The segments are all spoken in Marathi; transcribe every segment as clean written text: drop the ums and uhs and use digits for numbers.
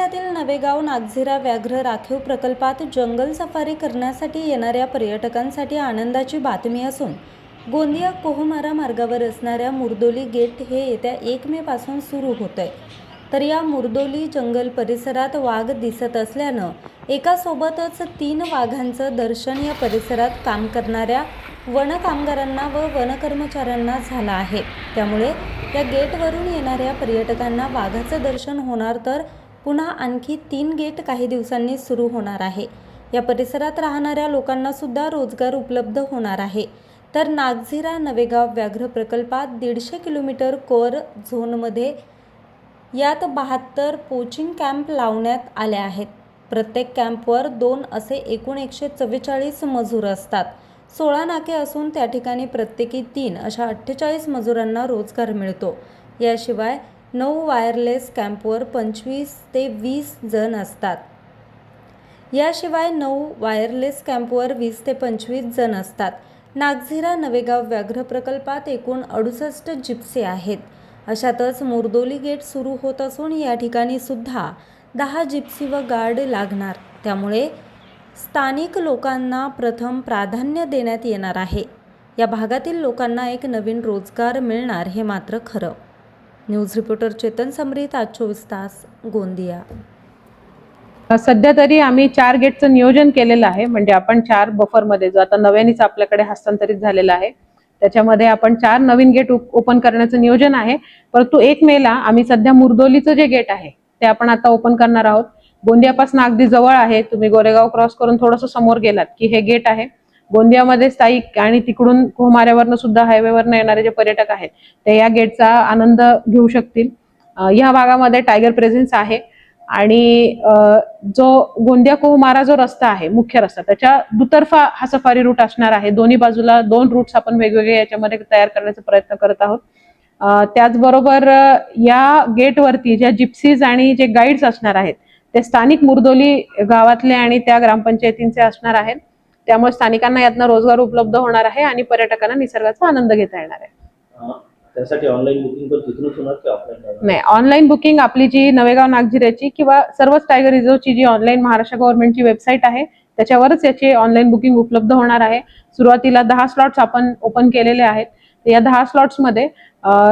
जिल्ह्यातील नवेगाव नागझिरा व्याघ्र राखीव प्रकल्पात जंगल सफारी करण्यासाठी येणाऱ्या पर्यटकांसाठी आनंदाची बातमी असून गोंदिया कोहमारा मार्गावर असणाऱ्या मुर्दोली गेट हे येत्या 1 मे पासून सुरू होतंय। तर या मुर्दोली जंगल परिसरात वाघ दिसत असल्यानं एकासोबतच 3 वाघांचं दर्शन या परिसरात काम करणाऱ्या वन कामगारांना व वन कर्मचाऱ्यांना झालं आहे। त्यामुळे या गेटवरून येणाऱ्या पर्यटकांना वाघाचं दर्शन होणार, तर पुन्हा आणखी 3 गेट काही दिवसांनी सुरू होणार आहे। या परिसरात राहणाऱ्या लोकांना सुद्धा रोजगार उपलब्ध होणार आहे। तर नागझिरा नवेगाव व्याघ्र प्रकल्पात 150 किलोमीटर कोअर झोनमध्ये यात 72 पोचिंग कॅम्प लावण्यात आले आहेत। प्रत्येक कॅम्पवर 2 असे एकूण 144 मजूर असतात। 16 नाके असून त्या ठिकाणी प्रत्येकी 3 अशा 48 मजुरांना रोजगार मिळतो। याशिवाय 9 वायरलेस कॅम्पवर 25 ते 20 जण असतात। नागझिरा नवेगाव व्याघ्र प्रकल्पात एकूण 68 जिप्सी आहेत। अशातच मुर्दोली गेट सुरू होत असून या ठिकाणी सुद्धा 10 जिप्सी व गार्ड लागणार। त्यामुळे स्थानिक लोकांना प्रथम प्राधान्य देण्यात येणार आहे। या भागातील लोकांना एक नवीन रोजगार मिळणार हे मात्र खरं। न्यूज रिपोर्टर चेतन समरीत, आज 24 तास, गोंदिया। सध्या तरी आम्ही 4 गेटचं नियोजन केलेलं आहे। म्हणजे आपण 4 बफरमध्ये, जो आता नव्यानेच आपल्याकडे हस्तांतरित झालेला आहे, त्याच्यामध्ये आपण 4 नवीन गेट ओपन करण्याचं नियोजन आहे। परंतु 1 मेला आम्ही सध्या मुर्दोलीचं जे गेट आहे ते आपण आता ओपन करणार आहोत। गोंदियापासून अगदी जवळ आहे। तुम्ही गोरेगाव क्रॉस करून थोडंसं समोर गेलात की हे गेट आहे। गोंदियामध्ये स्थायिक आणि तिकडून कोहमाऱ्यावरनं सुद्धा हायवेवरनं येणारे जे पर्यटक आहेत ते या गेटचा आनंद घेऊ शकतील। या भागामध्ये टायगर प्रेझेन्स आहे आणि जो गोंदिया कोहमारा जो रस्ता आहे, मुख्य रस्ता, त्याच्या दुतर्फा हा सफारी रूट असणार आहे। दोन्ही बाजूला 2 रूट्स आपण वेगवेगळे याच्यामध्ये तयार करण्याचा प्रयत्न करत आहोत। त्याचबरोबर या गेटवरती ज्या जिप्सीज आणि जे गाईड्स असणार आहेत ते स्थानिक मुर्दोली गावातले आणि त्या ग्रामपंचायतींचे असणार आहेत। त्यामुळे स्थानिकांना यातनं रोजगार उपलब्ध होणार आहे आणि पर्यटकांना निसर्गाचा आनंद घेता येणार आहे। त्यासाठी ऑनलाईन बुकिंग पण तिथूनच होणार की ऑफलाईन? नाही, ऑनलाईन बुकिंग आपली जी नवेगाव नागझिऱ्याची किंवा सर्वच टायगर रिझर्वची जी ऑनलाईन महाराष्ट्र गव्हर्नमेंटची वेबसाईट आहे त्याच्यावरच याची ऑनलाईन बुकिंग उपलब्ध होणार आहे। सुरुवातीला 10 स्लॉट्स आपण ओपन केलेले आहेत। या 10 स्लॉट्समध्ये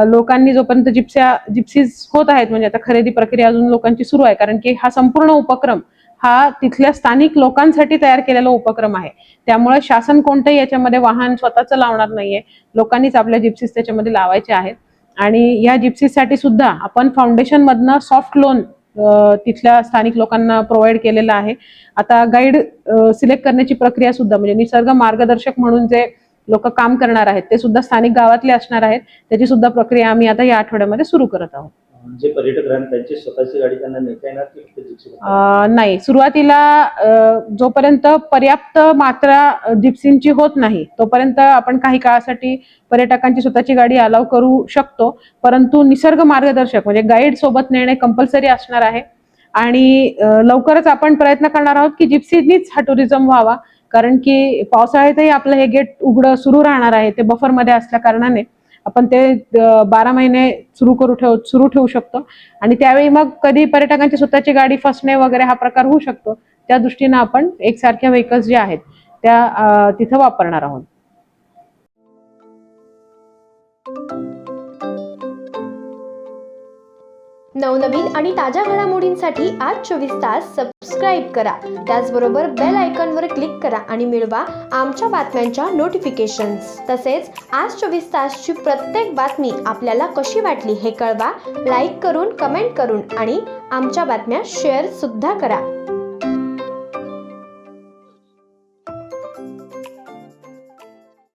लोकांनी जोपर्यंत जिप्सीज होत आहेत, म्हणजे आता खरेदी प्रक्रिया अजून लोकांची सुरू आहे, कारण की हा संपूर्ण उपक्रम हा तिथल्या स्थानिक लोकांसाठी तयार केलेला उपक्रम आहे। त्यामुळे शासन कोणतंही याच्यामध्ये वाहन स्वतःचं लावणार नाहीये। लोकांनीच आपल्या जिप्सीज त्याच्यामध्ये लावायचे आहेत आणि या जिप्सीसाठी सुद्धा आपण फाउंडेशन मधनं सॉफ्ट लोन तिथल्या स्थानिक लोकांना प्रोव्हाइड केलेलं आहे। आता गाईड सिलेक्ट करण्याची प्रक्रिया सुद्धा, म्हणजे निसर्ग मार्गदर्शक म्हणून जे लोक काम करणार आहेत ते सुद्धा स्थानिक गावातले असणार आहेत। त्याची सुद्धा प्रक्रिया आम्ही आता या आठवड्यामध्ये सुरू करत आहोत। जे पर्यटक राहणार त्यांची स्वतःची गाडी त्यांना नेता येणार की फक्त जिप्सी? नाही, सुरुवातीला जोपर्यंत पर्याप्त मात्रा जिप्सींची होत नाही तोपर्यंत आपण काही काळासाठी पर्यटकांची स्वतःची गाडी अलाव करू शकतो। परंतु निसर्ग मार्गदर्शक म्हणजे गाईड सोबत नेणे कंपल्सरी असणार आहे आणि लवकरच आपण प्रयत्न करणार आहोत की जिप्सीनीच हा टुरिझम व्हावा, कारण की पावसाळ्यातही आपलं हे गेट उघडं सुरू राहणार आहे। ते बफरमध्ये असल्या कारणाने आपण ते 12 महिने सुरू ठेवू शकतो आणि त्यावेळी मग कधी पर्यटकांची स्वतःची गाडी फसणे वगैरे हा प्रकार होऊ शकतो। त्या दृष्टीने आपण एकसारख्या व्हेकल्स जे आहेत त्या तिथं वापरणार आहोत। नवनवीन आणि ताज्या घडामोडींसाठी आज 24 तास सबस्क्राईब करा। त्याचबरोबर बेल आयकॉनवर क्लिक करा आणि मिळवा आमच्या बातम्यांच्या नोटिफिकेशन्स। तसेच आज 24 तासची प्रत्येक बातमी आपल्याला कशी वाटली हे कळवा, लाईक करून, कमेंट करून आणि आमच्या बातम्या शेअर सुद्धा करा।